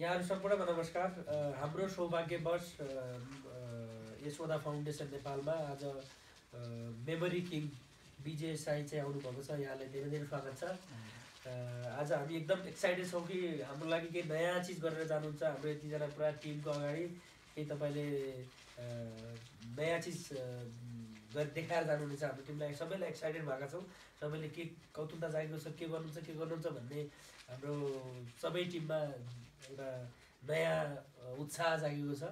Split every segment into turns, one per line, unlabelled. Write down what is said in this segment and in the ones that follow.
यहाँहरू सम्पूर्णमा नमस्कार। हाम्रो सौभाग्यवश यशोदा फाउन्डेसन नेपालमा आज मेमोरी किङ विजय साई चाहिँ आउनुभएको छ। यहाँलाई धेरै धेरै स्वागत छ। आज हामी एकदम एक्साइटेड छौँ कि हाम्रो लागि केही नयाँ चिज गरेर जानुहुन्छ। हाम्रो यतिजना पुरा टिमको अगाडि केही तपाईँले नयाँ चिज देखाएर जानुहुनेछ। हाम्रो टिमलाई सबैलाई एक्साइटेड भएका छौँ। सबैले के कौतुकता जागेको छ, के गर्नुहुन्छ भन्ने हाम्रो सबै टिममा एउटा नयाँ उत्साह जागेको छ।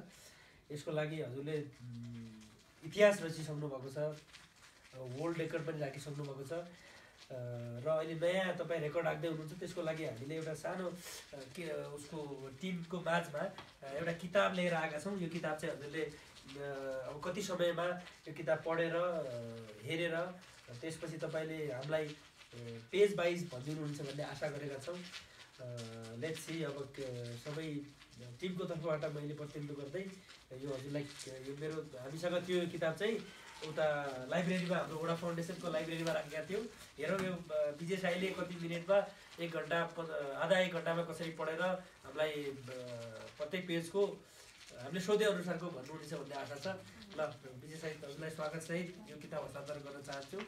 यसको लागि हजुरले इतिहास रचिसक्नु भएको छ, वर्ल्ड रेकर्ड पनि राखिसक्नु भएको छ र अहिले नयाँ तपाईँ रेकर्ड राख्दै हुनुहुन्छ। त्यसको लागि हामीले एउटा सानो उसको टिमको माझमा एउटा किताब लिएर आएका छौँ। यो किताब चाहिँ हजुरले अब कति समयमा यो किताब पढेर हेरेर त्यसपछि तपाईँले हामीलाई पेज वाइज भनिदिनुहुन्छ भन्ने आशा गरेका छौँ। Let's see. अब सबै टिमको तर्फबाट मैले प्रतिनिधित्व गर्दै यो हजुरलाई यो मेरो हामीसँग त्यो किताब चाहिँ उता लाइब्रेरीमा हाम्रो वडा फाउन्डेसनको लाइब्रेरीमा राखेका थियौँ। हेरौँ यो विजय साईले कति मिनटमा, 1 घन्टा आधा 1 घन्टामा कसरी पढेर हामीलाई प्रत्येक पेजको हामीले सोधे अनुसारको भन्नुहुनेछ भन्ने आशा छ। ल विजय साई, हजुरलाई स्वागत सहित यो किताब हस्तान्तरण गर्न चाहन्छु।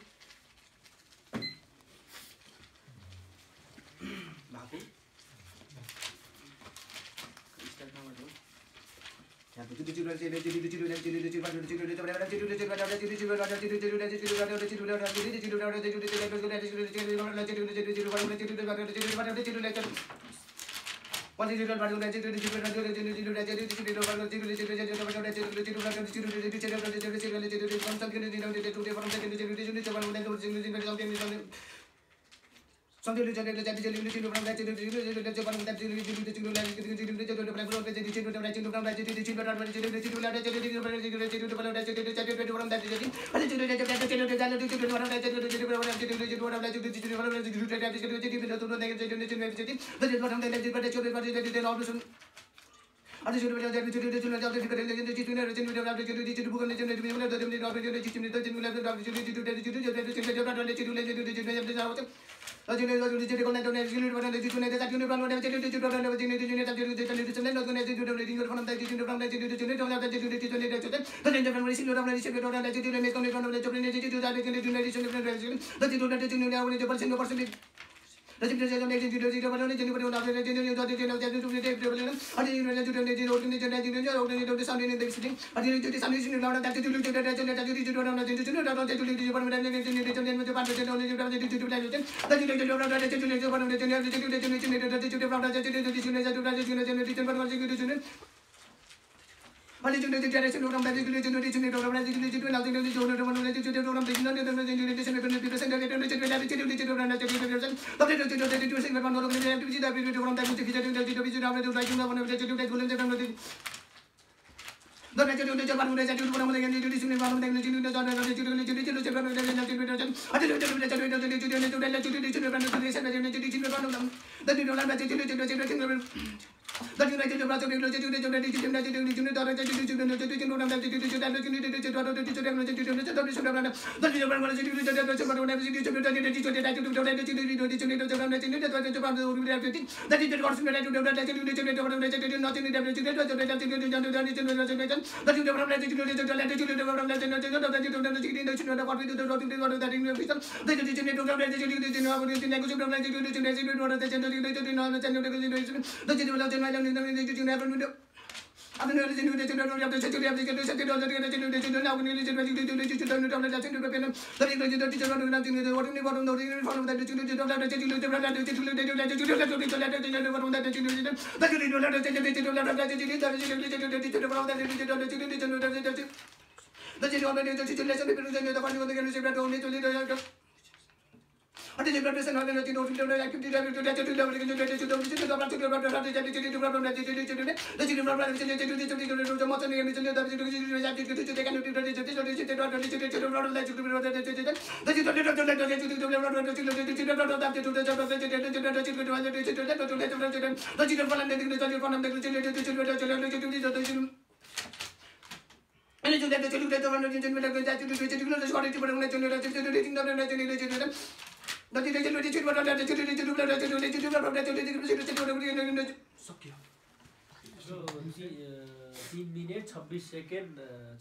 3 मिनेट 26 सेकेन्ड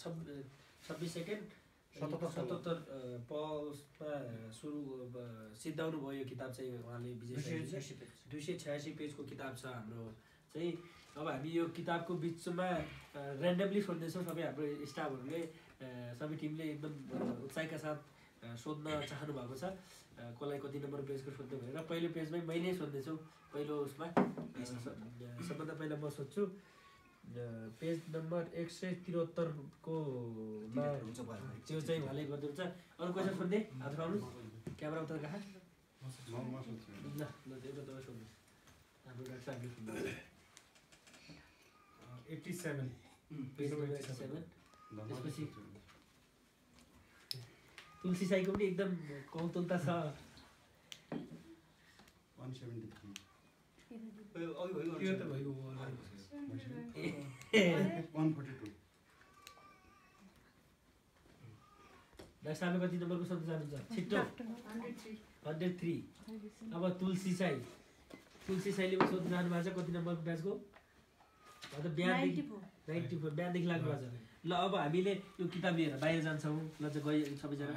26 सेकेन्ड 77 पल्समा सुरु सिद्धाउनु भयो यो किताब चाहिँ उहाँले विजय 286 पेजको किताब छ हाम्रो चाहिँ। अब हामी यो किताबको बिचमा ऱ्यान्डमली सोध्दैछौँ सबै हाम्रो स्टाफहरूले सबै टिमले एकदम उत्साहका साथ सोध्न चाहनु भएको छ कसलाई कति नम्बर पेजको सोध्नु भनेर। पहिलो पेजमै मैले सोध्दैछु पहिलो उसमा सबभन्दा पहिला म सोध्छु पेज नम्बर 173 को त्यो चाहिँ उहाँले गरिदिनुहुन्छ। अरू क्वेसन सोध्ने हात उठाउनु क्यामेरा उता कहाँ ल एउटा तपाईँ सोध्नु हाम्रो डाक्टर साहबले सोध्नु
87
पेज नम्बर 87 त्यसपछि तुलसी साईको पनि एकदम कौतुकता छ
173
यो त भइगयो
142
डाक्टर साहबले कति नम्बरको सोध्न चाहनुहुन्छ छिट्टो 103 अब तुलसी साईले पनि सोध्न चाहनु भएको छ कति नम्बरको ब्याचको बिहानदेखि 94 बिहानदेखि लाग्नु भएको छ। ल अब हामीले यो किताब लिएर बाहिर जान्छौँ ल चाहिँ गए सबैजना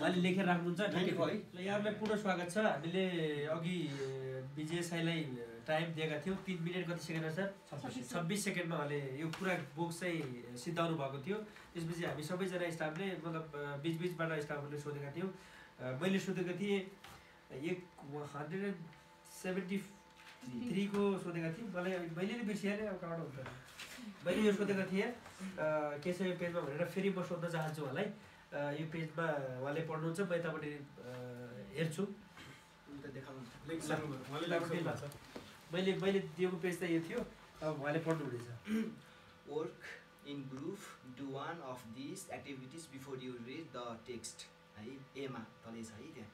अलि लेखेर राख्नुहुन्छ ल यहाँलाई पुनः स्वागत छ। हामीले अघि विजय साईलाई टाइम दिएका थियौँ 3 मिनेट कति सेकेन्ड सर 26 सेकेन्डमा उहाँले यो पुरा बुक चाहिँ सिद्धाउनु भएको थियो। त्यसपछि हामी सबैजना स्टाफले मतलब बिचबिचबाट स्टाफहरूले सोधेका थियौँ। मैले सोधेको थिएँ 173 को सोधेका थिएँ मैले नै बिर्सिहालेँ अब कहाँबाट हुन्छ मैले यो सोधेको थिएँ के छ यो पेजमा भनेर फेरि म सोध्न चाहन्छु उहाँलाई। यो पेजमा उहाँले पढ्नुहुन्छ म यतापट्टि हेर्छु मैले दिएको पेज त यो थियो अब उहाँले पढ्नु हुँदैछ।
Work in group do one of this activities before you read the text है एमा तलै छ है त्यहाँ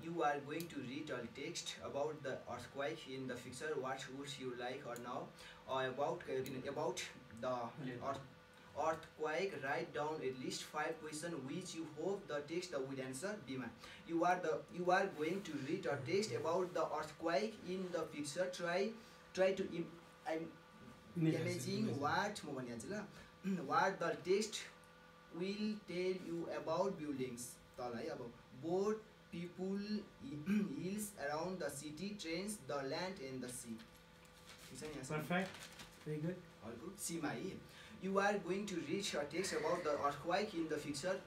you are going to read a text about the earthquake in the future. What would you like or know about the earthquake? Write down at least 5 questions which you hope the text will answer. Bima, you are going to read a text about the earthquake in the future. Try to imagine what the text will tell you about buildings. Boat, people, hills around the city, trains, the land and the sea.
Perfect. Very good.
All good. Simai, you are going to read a text about the earthquake in the future.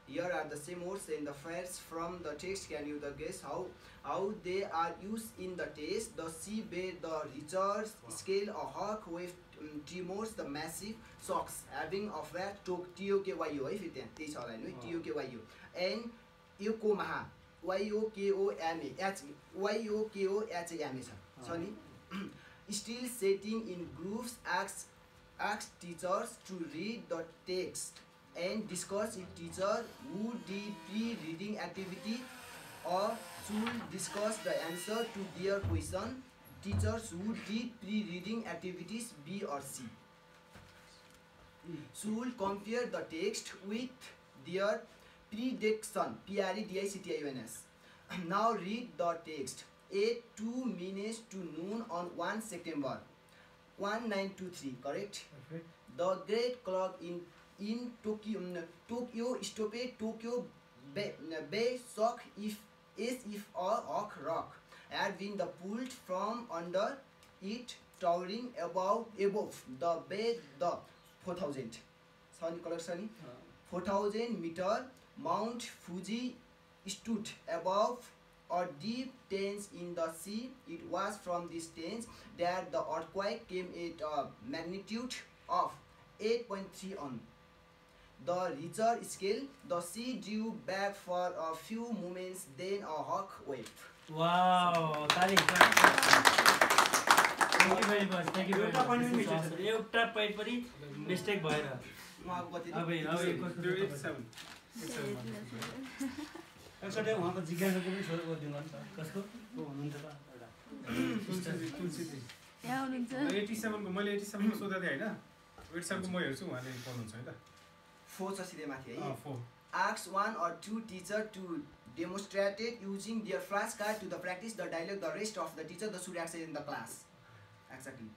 Here are the same words and the facts from the text. Can you guess how they are used in the text? The sea bed, the Richter scale, a hawk wave tremors, the massive shocks having a fat TOKYO, if it is all I know, TOKYO, and Yokomaha. YOKOHAMA. Sorry. Still sitting in groups, ask teachers to read the text and discuss if teacher would do pre-reading activity or should discuss the answer to their question. Teachers who did pre-reading activities B or C should compare the text with their prediction, PREDICTIONS. Now read the text. 2 minutes to noon on 1 September 1923, correct?
Okay.
The great clock in Tokyo stopped Tokyo Bay shock as if a hawk rock had been pulled from under it, towering above the bay. The 4,000 meter Mount Fuji stood above a deep trench in the sea. It was from this trench that the earthquake came at a magnitude of 8.3 on the Richter scale. The sea drew back for a few moments, then a hawk wave.
Wow, thank you very much. Thank you very much. एउटा point पनि mistake भएन।
एकचोटि उहाँको जिज्ञासाको पनि छोडेर गरिदिनु नि त कसको को हुनुहुन्छ त एउटा
यहाँ हुनुहुन्छ
87 को मैले 87 को सोधेको थिएँ हैन 87 को म हेर्छु उहाँले पढ्नुहुन्छ है त
4 छ सिधै माथि है
4
Ask 1 or 2 teacher to demonstrate it using their flashcard to practice the dialogue. The rest of the teacher should access in the class. Exactly.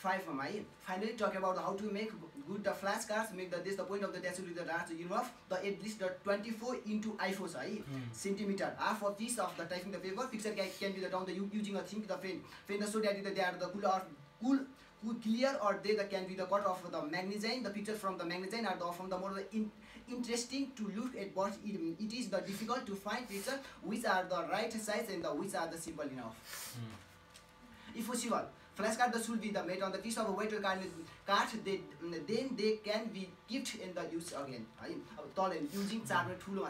5 है finally talk about how to make good the flashcards, make this the point of the test with the large enough the at least the 24 into I4 है centimeter half of this of the typing the paper picture can be the down the using a think the frame the so that they are the cool clear or they can be the cut of the magazine the picture from the magazine are the from the more interesting to look at, but it is the difficult to find picture which are the right size and the which are the simple enough. If possible, flashcard should be the made on the piece of a white card, then they can be kept in the use again. Using charcoal tool.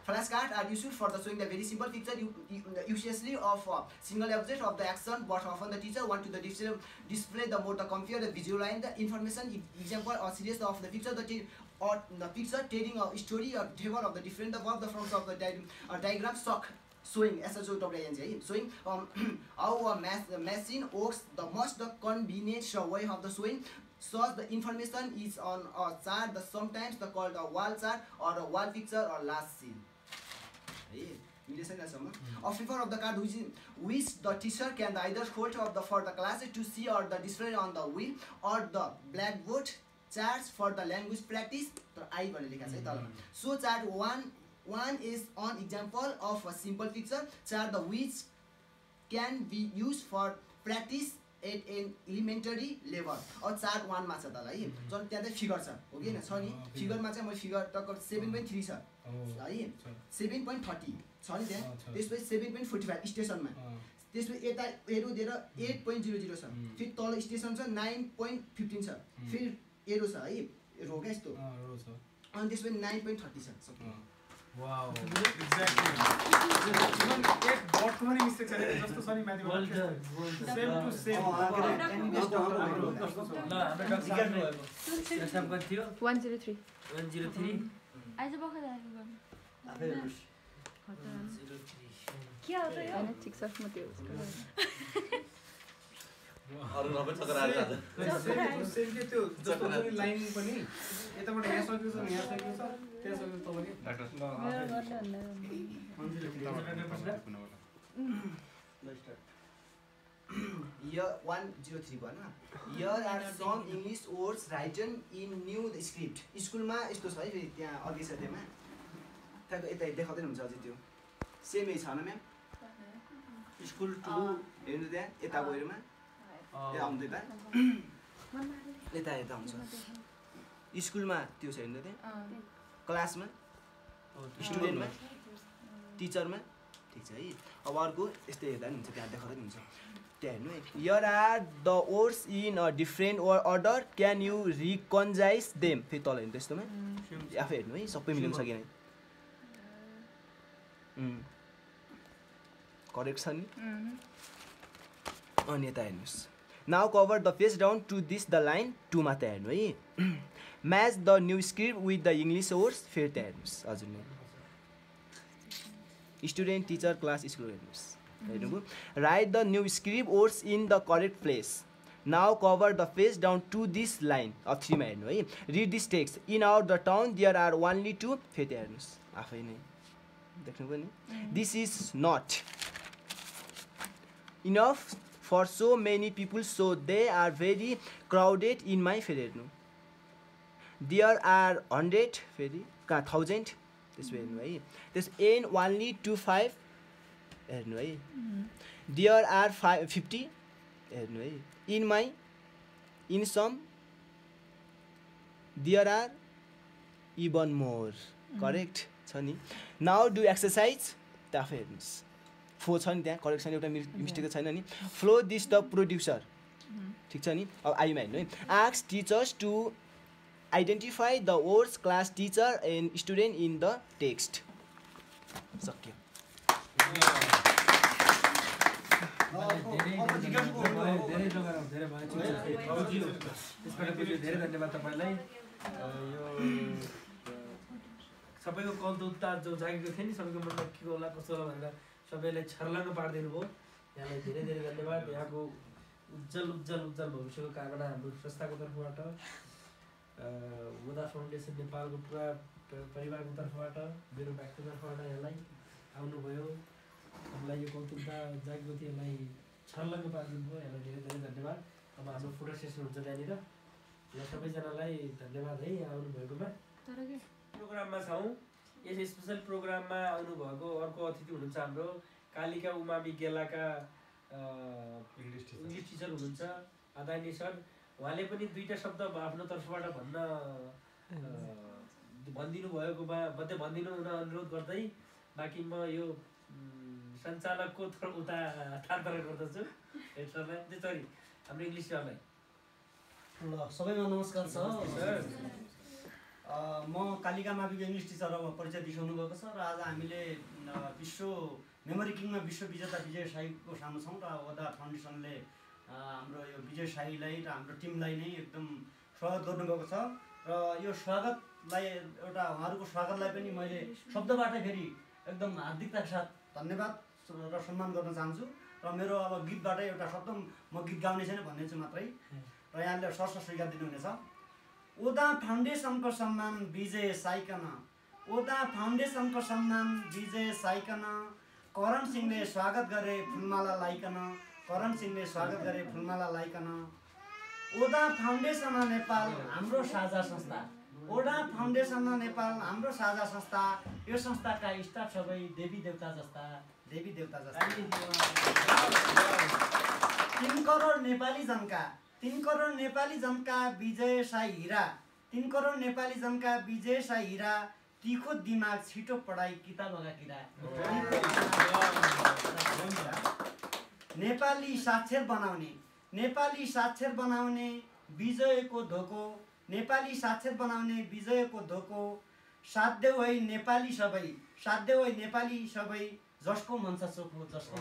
Flashcards are used for the showing the very simple picture usually of a single object of the action, but often the teacher want to the display the more the computer visualize the information. Example or series of the picture or the picture telling a story or table of the different above the forms of the diagram stock. Showing showing how a machine works the most the convenient way of the showing. So the information is on a chart, the sometimes the called a wall chart or a wall picture or last scene. A figure of the card which the teacher can either hold up for the class to see or the display on the wheel or the blackboard charts for the language practice. So chart one is an example of a simple picture chart the which can be used for practice at an elementary level. Or chart 1 मा छ त है जुन त्यहाँ चाहिँ figure छ हो कि हैन छ नि फिगरमा चाहिँ म फिगर टक्कर 7.3 छ है 7.30 छ नि त्यहाँ त्यसपछि 7.45 स्टेसनमा त्यसपछि यता एरो दिएर 8.00 छ फेरि तल स्टेसन छ 9.15 छ फेरि एरो छ है रो क्या यस्तो रो छ अनि त्यसपछि 9.30 छ
Wow, exactly. Even एक डट पनि मिस्टेक छैन जस्तो छ नि म्याथमेटिक्स सेम टु सेम
ल हाम्रो डक्टर एक्जाम कति थियो
103
आज बखत आएको
आफै
103 के हो त यो
हैन ठिक छ म त्यो
अरु नभए चक्कर आएर
सेम के त्यो जस्तो पनि लाइन पनि यताबाट यहाँ सकियो छ यहाँ सकियो छ त्यहाँ सकियो त पनि
Year 103 भन. Here are some English words written in new script. स्कुलमा यस्तो छ है फेरि त्यहाँ अघि छ त्यसमा त्यहाँको यता देखाउँदैन हुन्छ अझै त्यो सेमै छ न म्याम स्कुल 2 हेर्नु त्यहाँ यता गएरमा त्यहाँ आउँदै त यता यता हुन्छ स्कुलमा त्यो छ हेर्नु त्यहाँ क्लासमा स्टुडेन्टमा टिचरमा ठीक छ है अब अर्को यस्तै हेर्दा नि हुन्छ त्यहाँ देखाउँदै हुन्छ त्यहाँ हेर्नु है here are the words in a different order can you recognize them फेरि तल हेर्नु त्यस्तोमा आफै हेर्नु है सबै मिलाउन सकेन करेक्ट छ नि अनि यता हेर्नुहोस् now cover the page down to this the line 2 मा त्यहाँ हेर्नु है match the new script with the English words फेरि त्यहाँ हेर्नुहोस् हजुर नै स्टुडेन्ट टिचर क्लास स्कुल हेर्नुहोस् हेर्नुभयो write the new script words in the correct place now cover the page down to this line अब 3 मा हेर्नु है read this text in out the town there are only 2 फेरि त्यहाँ हेर्नुहोस् आफै नै देख्नुभयो नि this is not enough for so many people, so they are very crowded in my फेरि हेर्नु there are 100 फेरि कहाँ 1000 त्यसो हेर्नु है त्यस n only 25 हेर्नु है there are 50 हेर्नु है in my in some there are even more correct छ नि now do exercise ताफै हेर्नुस् फो छ नि त्यहाँ करेक्सन एउटा मिस्टेक छैन नि फ्लो दिस द प्रोड्युसर ठिक छ नि अब आइमा हेर्नु है ask teachers to identify the words class teacher and student in the text सक्यो
धेरै धन्यवाद तपाईँलाई सबैको कल त उता जो जागेको थियो नि सबैको मनमा के होला कस्तो होला भनेर सबैलाई छर्लङ्ग पारिदिनु भयो यहाँलाई धेरै धेरै धन्यवाद यहाँको उज्जवल उज्जवल उज्जवल भविष्यको कामना हाम्रो संस्थाको तर्फबाट वुदा फाउन्डेसन नेपालको पुरा परिवारको तर्फबाट मेरो व्यक्तिगत तर्फबाट यहाँलाई आउनुभयो हामीलाई यो कौतुकता जागेको थियो यसलाई छर्लङ्ग पारिदिनु भयो यहाँलाई धेरै धेरै धन्यवाद अब हाम्रो फोटो सेसन हुन्छ त्यहाँनिर। ल सबैजनालाई धन्यवाद है आउनु भएकोमा।
तर के
प्रोग्राममा छौँ। यस स्पेसल प्रोग्राममा आउनुभएको अर्को अतिथि हुनुहुन्छ हाम्रो कालिका उमावि गेलाका इङ्ग्लिस टिचर हुनुहुन्छ आदरणीय सर। उहाँले पनि दुईवटा शब्द आफ्नो तर्फबाट भनिदिनु भएकोमा मात्रै भनिदिनु हुन अनुरोध गर्दै बाँकी म यो सञ्चालकको उता हस्तान्तरण गर्दछु हेड सरलाई सरी हाम्रो इङ्ग्लिस सरलाई।
ल सबैमा नमस्कार छ। म कालिका माविको इङ्ग्लिस टिचर परिचय दिइसक्नु भएको छ र आज हामीले विश्व मेमोरी किङमा विश्व विजेता विजय साईको सामु छौँ र ओदा फाउन्डेसनले हाम्रो यो विजय साईलाई र हाम्रो टिमलाई नै एकदम स्वागत गर्नुभएको छ र यो स्वागतलाई एउटा उहाँहरूको स्वागतलाई पनि मैले शब्दबाटै फेरि एकदम हार्दिकताका साथ धन्यवाद र सम्मान गर्न चाहन्छु र मेरो अब गीतबाटै एउटा शब्द म गीत गाउने छैन भन्ने छु मात्रै र यहाँले सर्स स्वीकार दिनुहुनेछ। ओदा फाउन्डेसनको सम्मान विजय साईकन, ओदा फाउन्डेसनको सम्मान विजय साईकन, करण सिंहले स्वागत गरे फुलमाला लाइकन, करण सिंहले स्वागत गरे फुलमाला लाइकन। ओदा फाउन्डेसन नेपाल हाम्रो साझा संस्था, ओदा फाउन्डेसन नेपाल हाम्रो साझा संस्था, यो संस्थाका स्टाफ सबै देवी देवता जस्ता, देवी देवता जस्ता। 3 करोड नेपाली जनका, 3 करोड नेपाली जनका विजय साई हिरा, 3 करोड नेपाली जनका विजय साई हिरा, तिखो दिमाग छिटो पढाइ किताबका किरा। नेपाली साक्षर बनाउने, नेपाली साक्षर बनाउने विजयको धोको, नेपाली साक्षर बनाउने विजयको धोको, साध्यौ है नेपाली सबै, साध्यौ है नेपाली सबै, जसको मन छ चोखो, जसको